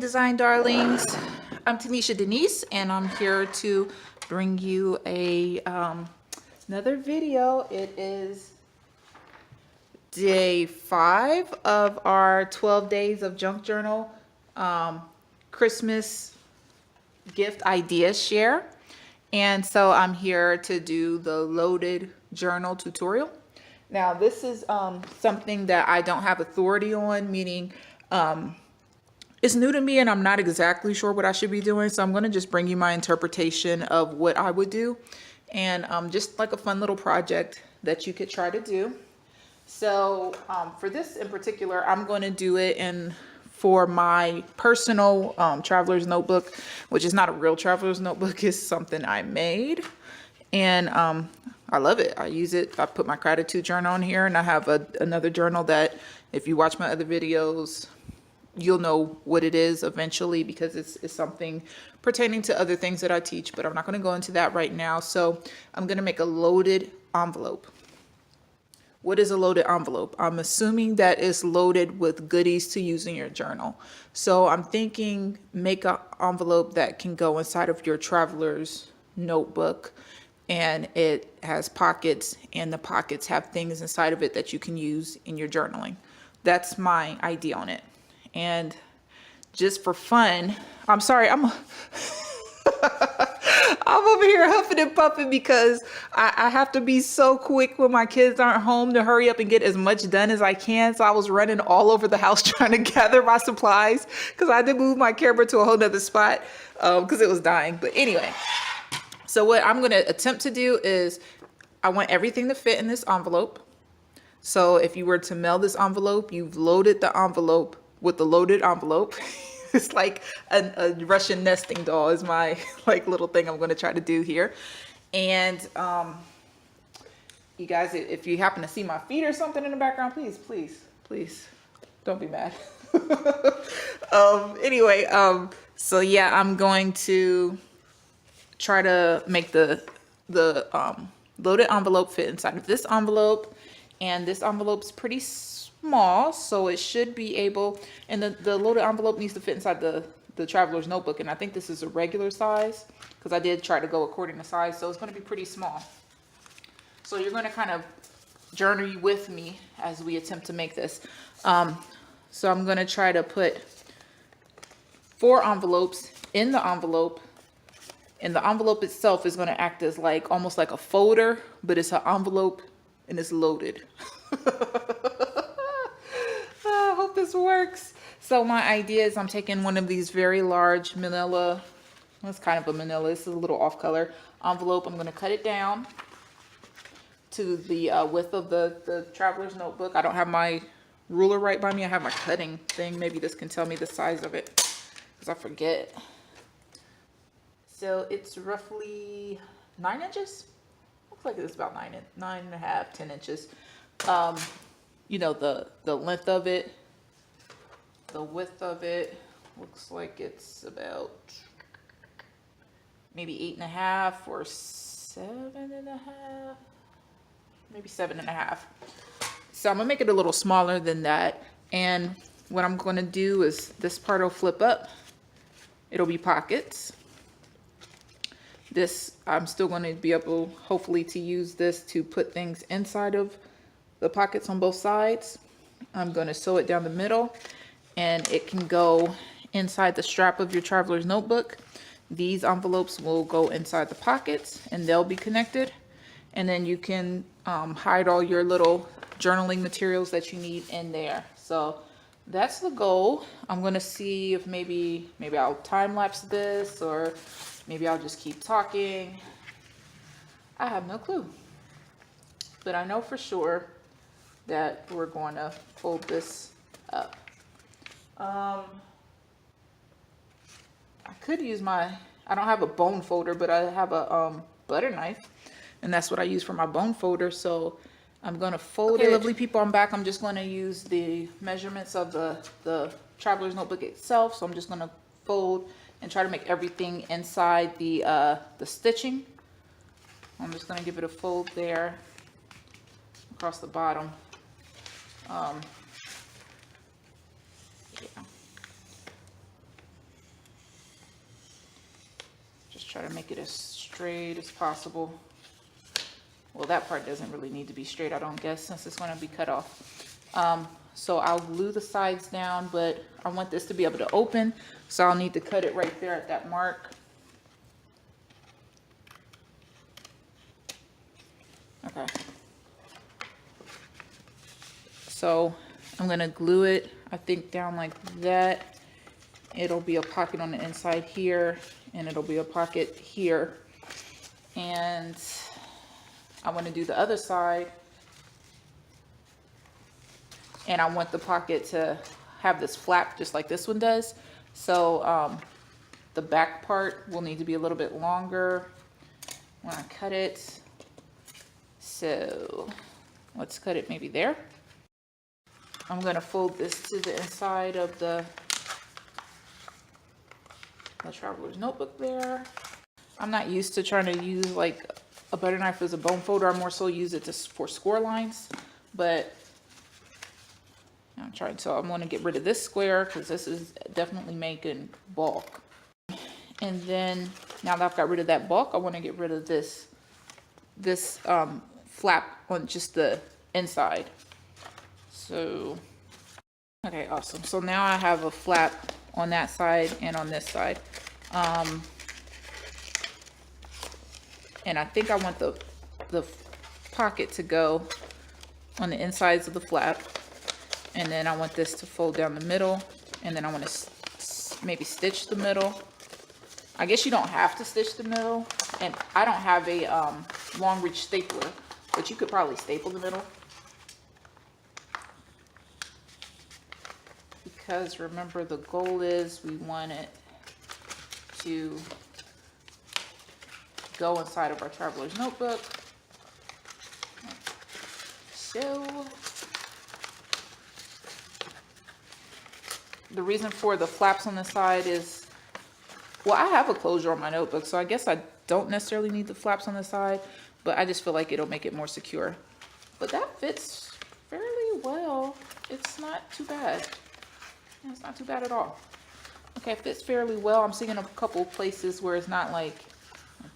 design darlings. I'm Tanisha Denise, and I'm here to bring you another video. It is day 5 of our 12 days of junk journal Christmas gift idea share. And so I'm here to do the loaded journal tutorial. Now this is something that I don't have authority on, meaning it's new to me and I'm not exactly sure what I should be doing. So I'm going to just bring you my interpretation of what I would do, and just like a fun little project that you could try to do. So for this in particular, I'm going to do it for my personal traveler's notebook, which is not a real traveler's notebook. It's something I made, and I love it. I use it. I put my gratitude journal on here, and I have another journal that if you watch my other videos, you'll know what it is eventually, because it's something pertaining to other things that I teach, but I'm not going to go into that right now. So I'm going to make a loaded envelope. What is a loaded envelope? I'm assuming that it's loaded with goodies to use in your journal. So I'm thinking make an envelope that can go inside of your traveler's notebook, and it has pockets, and the pockets have things inside of it that you can use in your journaling. That's my idea on it. And just for fun, I'm sorry, I'm over here huffing and puffing because I have to be so quick when my kids aren't home to hurry up and get as much done as I can. So I was running all over the house trying to gather my supplies because I had to move my camera to a whole nother spot because it was dying. But anyway, so what I'm going to attempt to do is I want everything to fit in this envelope. So if you were to mail this envelope, you've loaded the envelope with the loaded envelope. It's like a Russian nesting doll is my like little thing I'm going to try to do here. And you guys, if you happen to see my feet or something in the background, please don't be mad. Anyway, so yeah, I'm going to try to make the loaded envelope fit inside of this envelope. And this envelope's pretty small, so it should be able, and the loaded envelope needs to fit inside the traveler's notebook. And I think this is a regular size because I did try to go according to size, so it's going to be pretty small. So you're going to kind of journey with me as we attempt to make this. So I'm going to try to put 4 envelopes in the envelope, and the envelope itself is going to act as like almost like a folder, but it's an envelope and it's loaded. I hope this works. So my idea is I'm taking one of these very large manila, it's kind of a manila, it's a little off color envelope. I'm going to cut it down to the width of the traveler's notebook. I don't have my ruler right by me. I have my cutting thing. Maybe this can tell me the size of it because I forget. So it's roughly 9 inches. Looks like it's about 9.5, 10 inches. You know, the length of it, the width of it looks like it's about maybe 8.5 or 7.5, maybe 7.5. So I'm gonna make it a little smaller than that. And what I'm gonna do is this part will flip up. It'll be pockets. This, I'm still going to be able, hopefully, to use this to put things inside of the pockets on both sides. I'm going to sew it down the middle, and it can go inside the strap of your traveler's notebook. These envelopes will go inside the pockets, and they'll be connected. And then you can hide all your little journaling materials that you need in there. So that's the goal. I'm going to see if maybe I'll time lapse this, or maybe I'll just keep talking. I have no clue. But I know for sure that we're going to fold this up. I could use I don't have a bone folder, but I have a butter knife. And that's what I use for my bone folder. So I'm going to fold it. Lovely people, I'm back. I'm just going to use the measurements of the traveler's notebook itself. So I'm just going to fold and try to make everything inside the stitching. I'm just going to give it a fold there across the bottom. Yeah. try to make it as straight as possible. Well, that part doesn't really need to be straight, I don't guess, since it's going to be cut off. So I'll glue the sides down, but I want this to be able to open, so I'll need to cut it right there at that mark. Okay. So I'm going to glue it, I think, down like that. It'll be a pocket on the inside here, and it'll be a pocket here. And I want to do the other side, and I want the pocket to have this flap just like this one does. So the back part will need to be a little bit longer when I cut it. So let's cut it maybe there. I'm going to fold this to the inside of the traveler's notebook there. I'm not used to trying to use like a butter knife as a bone folder. I more so use it for score lines, but I'm trying. So I'm going to get rid of this square because this is definitely making bulk. And then now that I've got rid of that bulk, I want to get rid of this flap on just the inside. So, okay, awesome. So now I have a flap on that side and on this side. And I think I want the pocket to go on the insides of the flap. And then I want this to fold down the middle. And then I want to maybe stitch the middle. I guess you don't have to stitch the middle. And I don't have a long reach stapler, but you could probably staple the middle. Because remember, the goal is we want it to go inside of our traveler's notebook. So the reason for the flaps on the side is, well, I have a closure on my notebook, so I guess I don't necessarily need the flaps on the side, but I just feel like it'll make it more secure. But that fits fairly well. It's not too bad. It's not too bad at all. Okay, it fits fairly well. I'm seeing a couple places where it's not like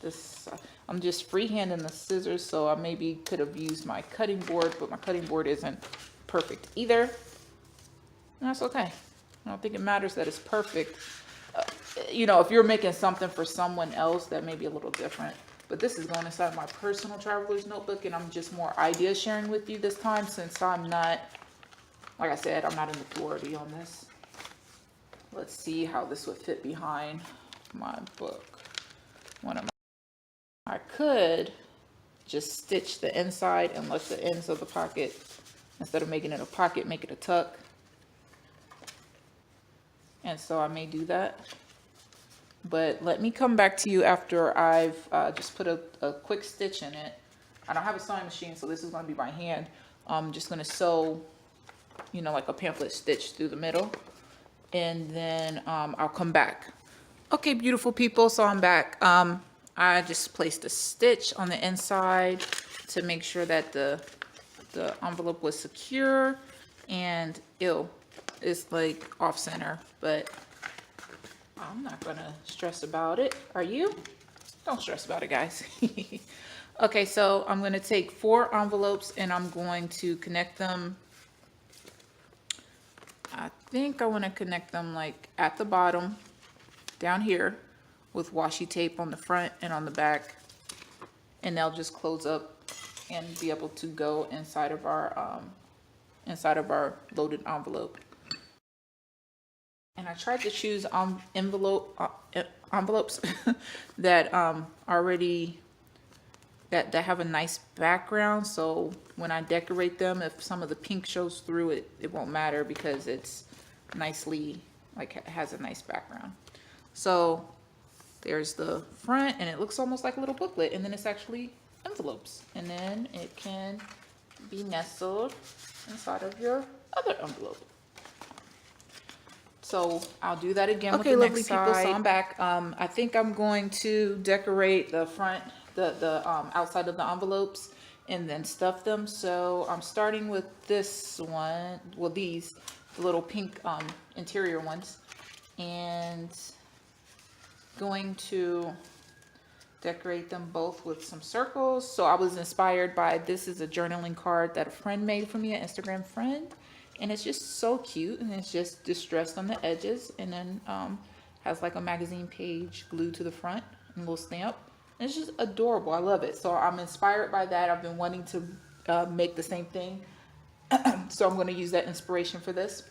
this. I'm just freehanding the scissors, so I maybe could have used my cutting board, but my cutting board isn't perfect either. And that's okay. I don't think it matters that it's perfect. You know, if you're making something for someone else, that may be a little different. But this is going inside my personal traveler's notebook, and I'm just more idea sharing with you this time, since I'm not, like I said, I'm not an authority on this. Let's see how this would fit behind my book. I could just stitch the inside and let the ends of the pocket, instead of making it a pocket, make it a tuck. And so I may do that. But let me come back to you after I've just put a quick stitch in it. I don't have a sewing machine, so this is going to be by hand. I'm just going to sew, you know, like a pamphlet stitch through the middle. And then I'll come back. Okay, beautiful people, so I'm back. I just placed a stitch on the inside to make sure that the envelope was secure, and it's like off center, but I'm not gonna stress about it. Are you? Don't stress about it, guys. Okay, so I'm gonna take 4 envelopes and I'm going to connect them. I think I want to connect them like at the bottom down here with washi tape on the front and on the back, and they'll just close up and be able to go inside of our loaded envelope. And I tried to choose envelopes that already that have a nice background, so when I decorate them, if some of the pink shows through, it won't matter because it's nicely, like, it has a nice background. So there's the front, and it looks almost like a little booklet, and then it's actually envelopes, and then it can be nestled inside of your other envelope. So I'll do that again with the next side. Okay, lovely people, so I'm back. I think I'm going to decorate the front, the outside of the envelopes, and then stuff them. So I'm starting with this one, well, these, the little pink interior ones, and going to decorate them both with some circles. So I was inspired by, this is a journaling card that a friend made for me, an Instagram friend. And it's just so cute, and it's just distressed on the edges, and then has like a magazine page glued to the front and a little stamp. And it's just adorable. I love it. So I'm inspired by that. I've been wanting to make the same thing. So I'm going to use that inspiration for this.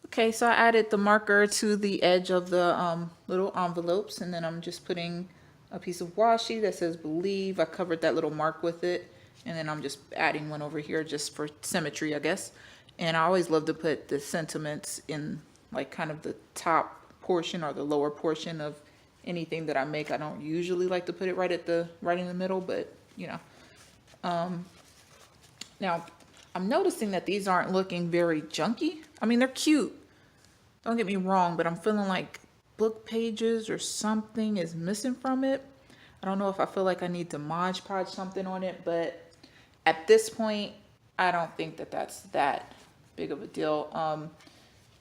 Okay, so I added the marker to the edge of the little envelopes, and then I'm just putting a piece of washi that says believe. I covered that little mark with it, and then I'm just adding one over here just for symmetry, I guess. And I always love to put the sentiments in like kind of the top portion or the lower portion of anything that I make. I don't usually like to put it right in the middle, but you know. Now I'm noticing that these aren't looking very junky. I mean, they're cute. Don't get me wrong, but I'm feeling like book pages or something is missing from it. I don't know if I feel like I need to Mod Podge something on it, but at this point, I don't think that that's that big of a deal.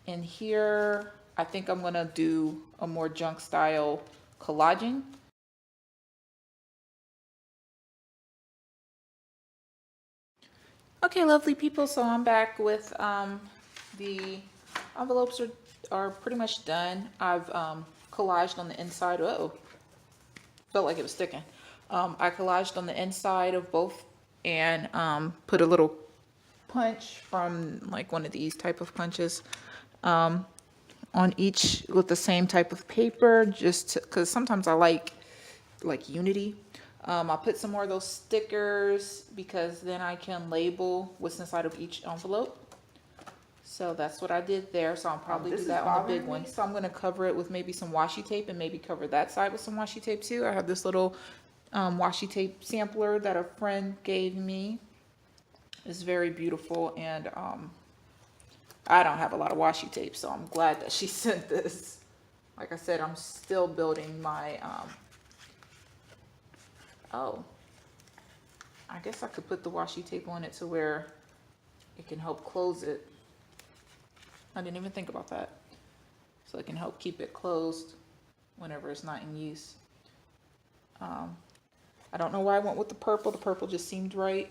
In here, I think I'm gonna do a more junk style collaging. Okay, lovely people, so I'm back with the envelopes are pretty much done. I've collaged on the inside. Uh-oh, felt like it was sticking. I collaged on the inside of both and put a little punch from like one of these type of punches on each with the same type of paper, just because sometimes I like unity. I'll put some more of those stickers because then I can label what's inside of each envelope. So that's what I did there. So I'll probably do that on the big one. So I'm going to cover it with maybe some washi tape and maybe cover that side with some washi tape too. I have this little washi tape sampler that a friend gave me. It's very beautiful, and I don't have a lot of washi tape, so I'm glad that she sent this. Like I said, I'm still building my oh, I guess I could put the washi tape on it to where it can help close it. I didn't even think about that. So it can help keep it closed whenever it's not in use. I don't know why I went with the purple. The purple just seemed right.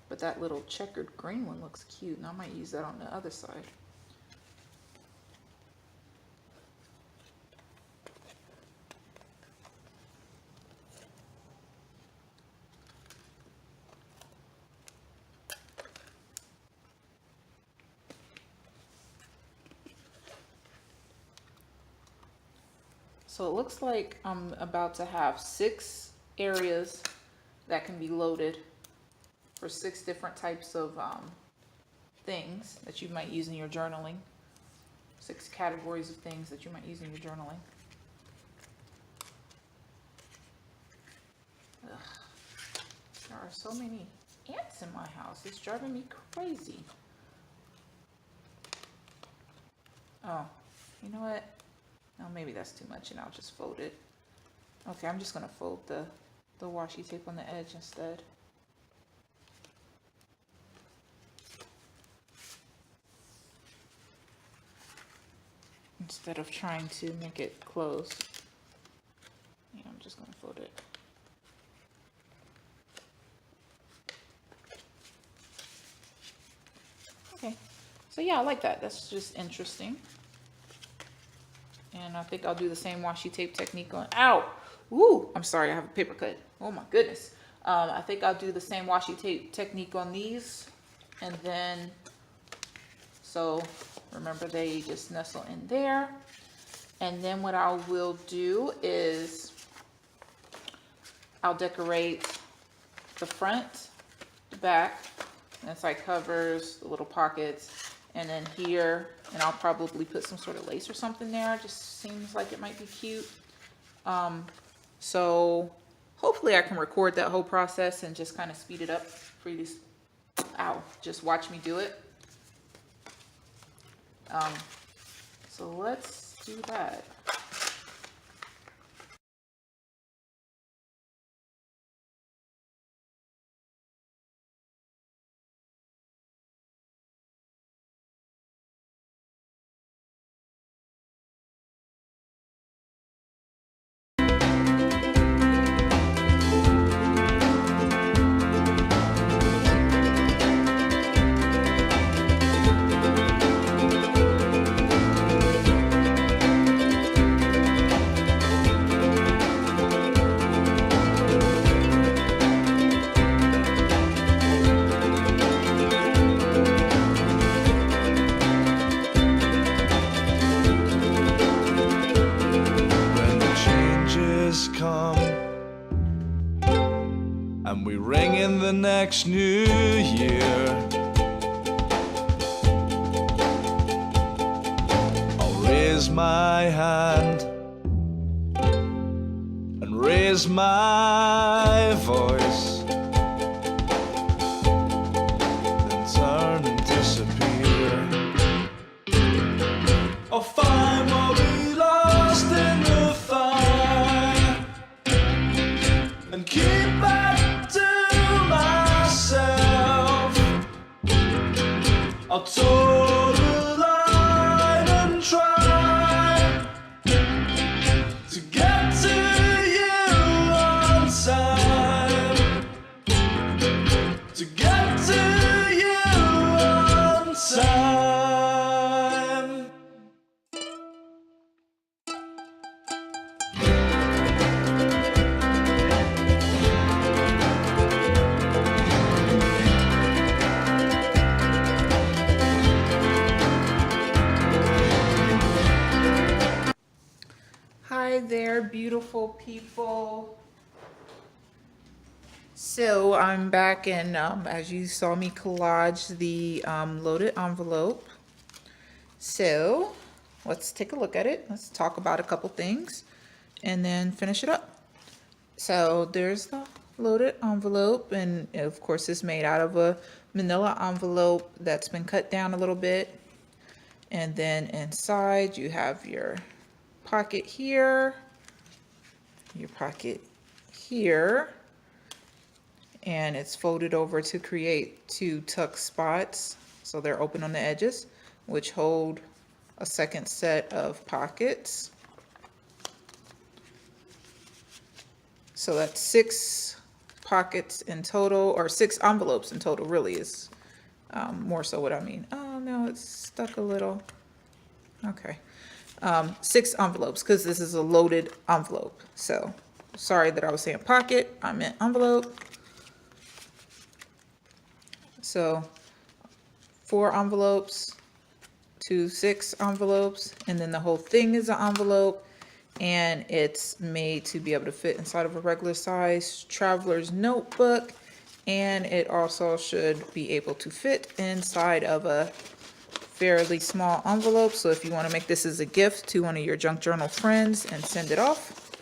But that little checkered green one looks cute, and I might use that on the other side. So it looks like I'm about to have 6 areas that can be loaded for 6 different types of things that you might use in your journaling. 6 categories of things that you might use in your journaling. Ugh. There are so many ants in my house. It's driving me crazy. Oh, you know what? No, maybe that's too much and I'll just fold it. Okay, I'm just gonna fold the washi tape on the edge instead. Instead of trying to make it close. Yeah, I'm just gonna fold it. Okay, so yeah, I like that. That's just interesting. And I think I'll do the same washi tape technique on, ow! Ooh, I'm sorry, I have a paper cut. Oh my goodness. I think I'll do the same washi tape technique on these. And then, so remember they just nestle in there. And then what I will do is I'll decorate the front, the back, inside covers, the little pockets, and then here, and I'll probably put some sort of lace or something there. It just seems like it might be cute. So hopefully I can record that whole process and just kind of speed it up for you to, ow, just watch me do it. So So let's do that. When the changes come and we ring in the next new year, I'll raise my hand and raise my voice, then turn and disappear. I'll find what we lost in the fire and keep back to myself. I'll toe the line and try to get to you on time. To get to you on time. Hi there, beautiful people. So I'm back, and as you saw me collage the loaded envelope. So let's take a look at it. Let's talk about a couple things and then finish it up. So there's the loaded envelope, and of course it's made out of a manila envelope that's been cut down a little bit. And then inside you have your pocket here, your pocket here, and it's folded over to create two tuck spots, so they're open on the edges, which hold a second set of pockets. So that's 6 pockets in total, or 6 envelopes in total, really is more so what I mean. Oh no, it's stuck a little. Okay. 6 envelopes, because this is a loaded envelope. So sorry that I was saying pocket, I meant envelope. So 4 envelopes to 6 envelopes, and then the whole thing is an envelope, and it's made to be able to fit inside of a regular size traveler's notebook, and it also should be able to fit inside of a fairly small envelope. So if you want to make this as a gift to one of your junk journal friends and send it off,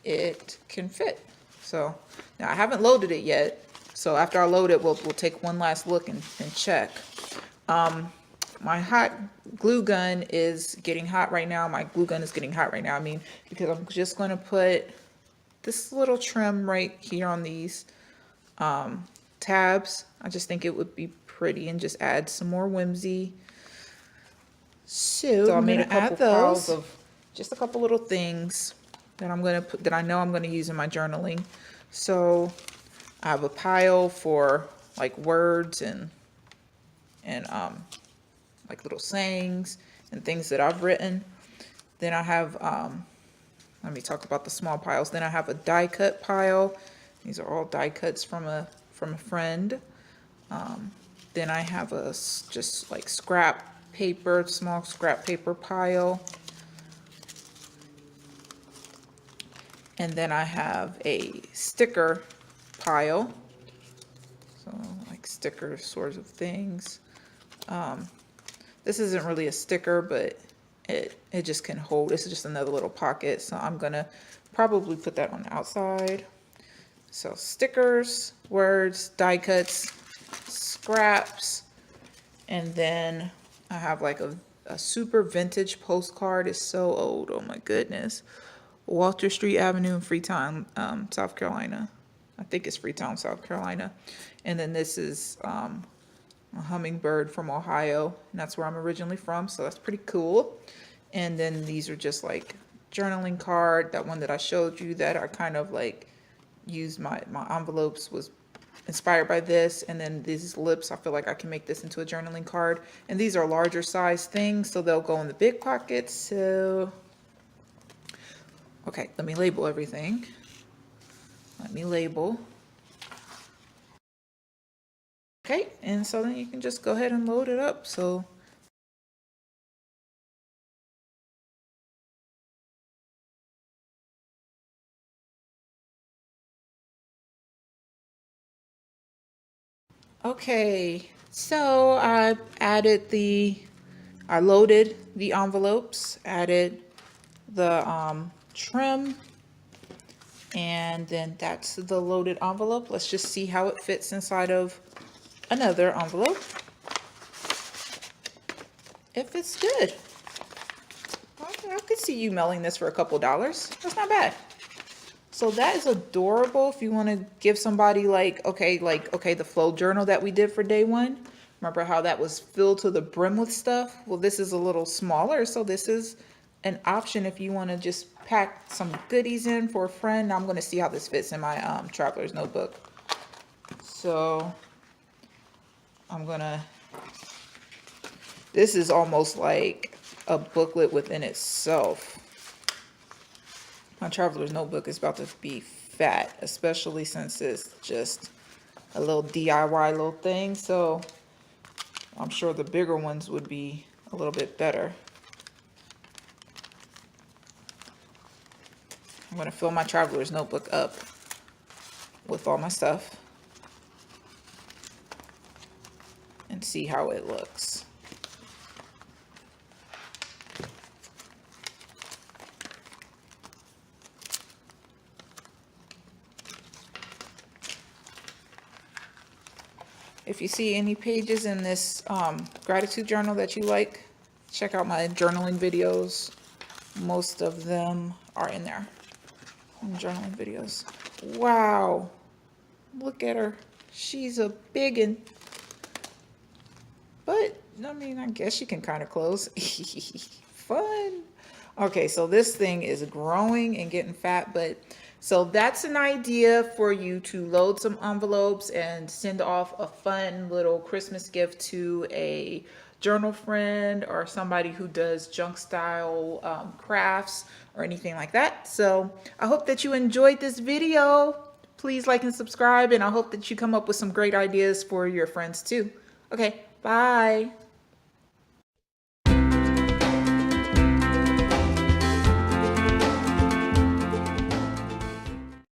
it can fit. So now I haven't loaded it yet, so after I load it, we'll take one last look and check. My hot glue gun is getting hot right now. My glue gun is getting hot right now. I mean, because I'm just going to put this little trim right here on these tabs. I just think it would be pretty and just add some more whimsy. So I made a couple piles of just a couple little things that I'm going to put, that I know I'm going to use in my journaling. So I have a pile for like words and like little sayings and things that I've written. Then I have, let me talk about the small piles. Then I have a die cut pile. These are all die cuts from a friend. Then I have a just like scrap paper, small scrap paper pile. And then I have a sticker pile. So like sticker sorts of things. This isn't really a sticker, but it just can hold. This is just another little pocket. So I'm gonna probably put that on the outside. So stickers, words, die cuts, scraps, and then I have like a a super vintage postcard. It's so old. Oh my goodness. Walter Street Avenue in Freetown, South Carolina. I think it's Freetown, South Carolina. And then this is a hummingbird from Ohio, and that's where I'm originally from, so that's pretty cool. And then these are just like journaling card. That one that I showed you that I kind of like used my envelopes was inspired by this. And then these lips, I feel like I can make this into a journaling card. And these are larger size things, so they'll go in the big pockets. So, okay, let me label everything. Let me label. Okay, and so then you can just go ahead and load it up. So okay, so I loaded the envelopes, added the trim, and then that's the loaded envelope. Let's just see how it fits inside of another envelope. It fits good. I could see you mailing this for a couple dollars. That's not bad. So that is adorable if you want to give somebody like, okay, the flow journal that we did for day one. Remember how that was filled to the brim with stuff? Well, this is a little smaller, so this is an option if you want to just pack some goodies in for a friend. Now I'm going to see how this fits in my traveler's notebook. So this is almost like a booklet within itself. My traveler's notebook is about to be fat, especially since it's just a little DIY little thing. So I'm sure the bigger ones would be a little bit better. I'm going to fill my traveler's notebook up with all my stuff and see how it looks. If you see any pages in this gratitude journal that you like, check out my journaling videos. Most of them are in there. Journaling videos. Wow. Look at her. She's a biggin'. But, I mean, I guess she can kind of close. Fun. Okay, so this thing is growing and getting fat, but so that's an idea for you to load some envelopes and send off a fun little Christmas gift to a journal friend or somebody who does junk style crafts or anything like that. So I hope that you enjoyed this video. Please like and subscribe, and I hope that you come up with some great ideas for your friends too. Okay, bye.